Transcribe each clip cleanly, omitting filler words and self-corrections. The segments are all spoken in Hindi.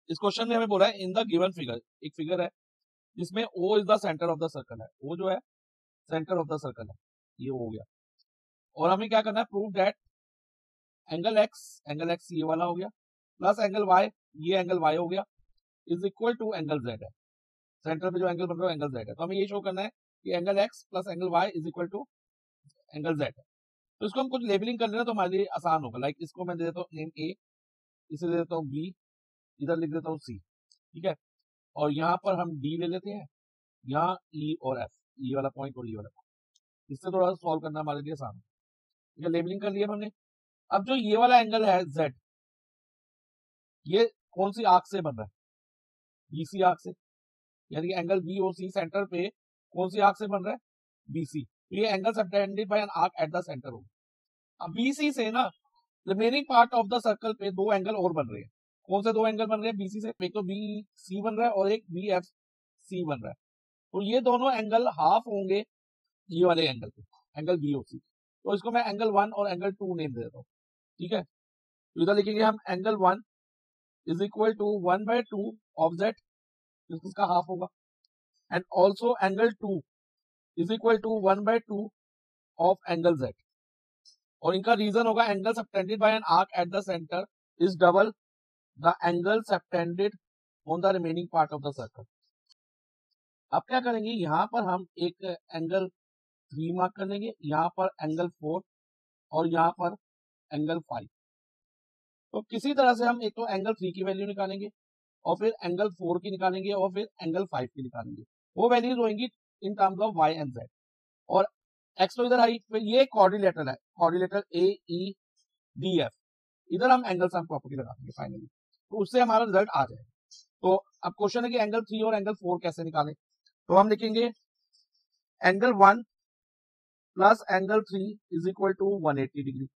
इस क्वेश्चन में हमें बोला है इन द गिवन फिगर, एक फिगर है जिसमें O is the centre of the circle है, O जो है सेंटर ऑफ द सर्कल है, ये हो गया। और हमें क्या करना है, प्रूव दैट एंगल x ये वाला हो गया प्लस एंगल y, ये एंगल y हो गया, is equal to angle z है। सेंटर पे जो एंगल बन रहा है एंगल z है, तो हमें ये शो करना है कि angle x plus angle y is equal to angle z है। तो इसको हम कुछ लेबलिंग कर लेना तो हमारे लिए आसान होगा। लाइक इसको मैं दे देता हूँ नेम a, इसे दे देता हूँ b, इधर लिख देता हूँ c, ठीक है। और यहाँ पर हम d ले लेते हैं, यहाँ e और f, ये वाला पॉइंट और ये वाला पॉइंट, इससे थोड़ा सा सॉल्व करना हमारे लिए आसान है, ठीक है। लेबलिंग कर लिया हमने। अब जो ये वाला एंगल है z, ये कौन सी आर्क से बन रहा है, BC आर्क से, यानी कि एंगल BOC सेंटर पे कौन सी आर्क से बन रहा है, BC। तो ये angle subtended by an arc at the centre होगा। अब BC से ना remaining part of the circle पे दो एंगल और बन रहे हैं। कौन से दो एंगल बन रहे हैं BC से, एक तो BC बन रहा है और एक BFC बन रहा है। तो ये दोनों एंगल हाफ होंगे ये वाले एंगल पे, एंगल BOC। तो इसको मैं एंगल 1 और एंगल 2 नेम दे देता हूँ, ठीक है। तो इधर लिखेंगे हम angle 1 is equal to 1/2 of z, इसका हाफ होगा, and also angle 2 is equal to 1/2 of angle z। और इनका रीजन होगा angle subtended by an arc at the centre is double the angle subtended on the remaining part of the circle. अब क्या करेंगे, यहाँ पर हम एक एंगल 3 मार्क कर लेंगे, यहाँ पर एंगल 4 और यहाँ पर एंगल 5। तो किसी तरह से हम एक तो एंगल 3 की वैल्यू निकालेंगे और फिर एंगल 4 की निकालेंगे और फिर एंगल 5 की निकालेंगे। वो वैल्यूज होंगी in terms of y and z। और x तो इधर आई, फिर ये क्वाड्रिलेटरल है, क्वाड्रिलेटरल AEDF, इधर हम एंगल सम प्रॉपर्टी लगा देंगे फाइनली, तो उससे हमारा रिजल्ट आ जाएगा। तो अब क्वेश्चन है कि एंगल 3 और एंगल 4 कैसे निकालें। तो हम लिखेंगे angle 1 plus angle 3 is equal to 180 degree,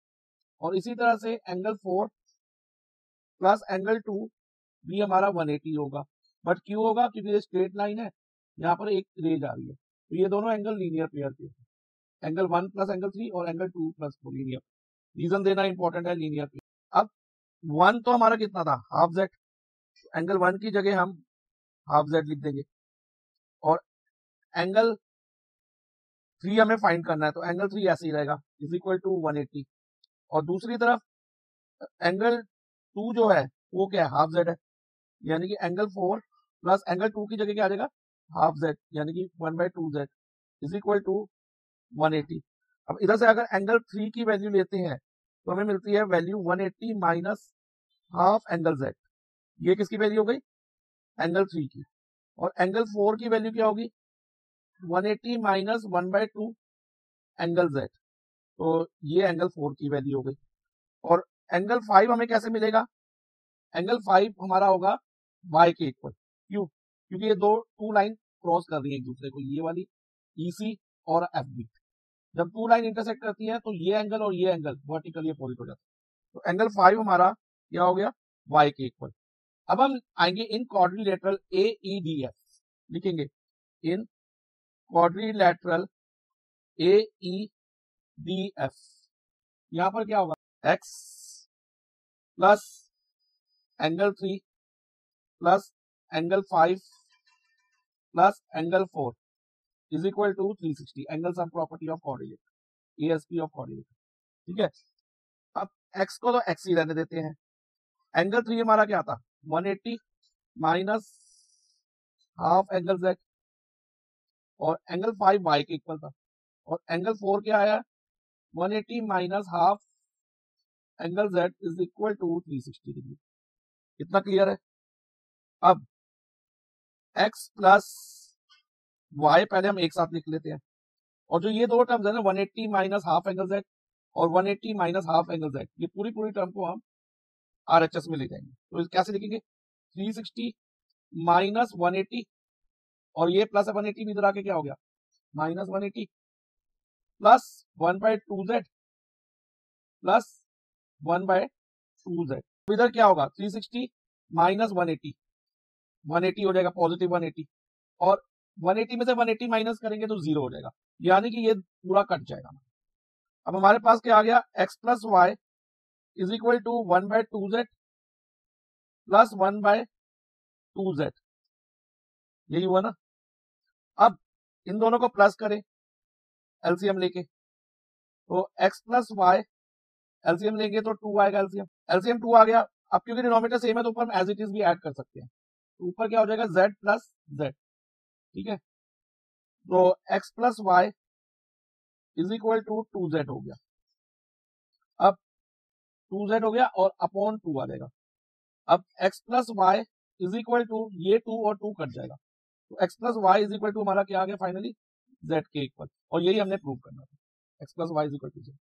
और इसी तरह से एंगल 4 प्लस एंगल 2 भी हमारा 180 होगा। बट क्यों होगा, क्योंकि ये स्ट्रेट लाइन है, यहाँ पर एक रेज आ रही है, तो ये दोनों एंगल लीनियर पेयर के, एंगल 1 प्लस एंगल 3 और एंगल 2 प्लस 4 लीनियर। रीजन देना इंपॉर्टेंट है, लीनियर पेयर। अब 1 तो हमारा कितना था, हाफ z, एंगल 1 की जगह हम हाफ z लिख देंगे। और एंगल 3 हमें फाइंड करना है, तो एंगल 3 ऐसे ही रहेगा, इज इक्वल टू 180। और दूसरी तरफ एंगल 2 जो है वो क्या है, हाफ z है, यानी कि एंगल 4 प्लस एंगल 2 की जगह क्या आ जाएगा, हाफ z, यानी कि 1/2z इज इक्वल टू 180। अब इधर से अगर एंगल 3 की वैल्यू लेते हैं तो हमें मिलती है value 180 minus half angle z। ये किसकी वैल्यू हो गई, एंगल 3 की। और एंगल 4 की वैल्यू क्या होगी, 180 माइनस 1/2 एंगल z। तो ये एंगल 4 की वैल्यू हो गई। और एंगल 5 हमें कैसे मिलेगा, एंगल 5 हमारा होगा y के इक्वल। क्यों, क्योंकि ये टू लाइन क्रॉस कर रही है एक दूसरे को, ये वाली EC और FB। जब टू लाइन इंटरसेक्ट करती है तो ये एंगल और ये एंगल वर्टिकली अपोजिट हो जाता है। तो एंगल 5 हमारा क्या हो गया, y के इक्वल। अब हम आएंगे इन क्वाड्रिलेटरल AEDF, लिखेंगे इन क्वाड्रिलेटरल AEDF। यहां पर क्या होगा, x plus angle 3 plus angle 5 plus angle 4 is equal to 360, angle sum property of quadrilateral, ASP of quadrilateral, ठीक है। अब x को तो x ही रहने देते हैं। एंगल 3 हमारा क्या था, 180 माइनस हाफ एंगल z, और एंगल 5 y के इक्वल था। और एंगल 4 क्या आया, 180 minus half angle z is equal to 360 degree. इतना क्लियर है। अब x प्लस y पहले हम एक साथ लिख लेते हैं, और जो ये दो टर्म्स है ना, 180 माइनस हाफ एंगल z और 180 माइनस हाफ एंगल z, ये पूरी पूरी टर्म को हम RHS में ले जाएंगे। तो कैसे लिखेंगे, 360 माइनस 180, और ये प्लस 180 भी इधर आके क्या हो गया, minus 180 plus 1/2z plus 1/2z। तो इधर क्या होगा, 360 माइनस 180, 180 हो जाएगा, पॉजिटिव 180, और 180 में से 180 माइनस करेंगे तो 0 हो जाएगा, यानी कि ये पूरा कट जाएगा। अब हमारे पास क्या आ गया, x plus y is equal to 1/2z plus 1/2z 2z, यही हुआ ना। अब इन दोनों को प्लस करें एलसीएम लेके, तो x प्लस वाई एलसीएम लेंगे तो 2 आएगा, एलसीएम 2 आ गया। अब क्योंकि डिनोमिनेटर सेम है तो ऊपर एज इट इज भी ऐड कर सकते हैं, तो ऊपर क्या हो जाएगा z प्लस z, ठीक है। तो x plus y is equal to 2z हो गया। अब 2z हो गया और अपॉन 2 आ जाएगा। अब x plus y is equal to, ये 2 और 2 कट जाएगा, तो x plus y is equal to हमारा क्या आ गया फाइनली z के इक्वल, और यही हमने प्रूव करना था, x plus y is equal to z।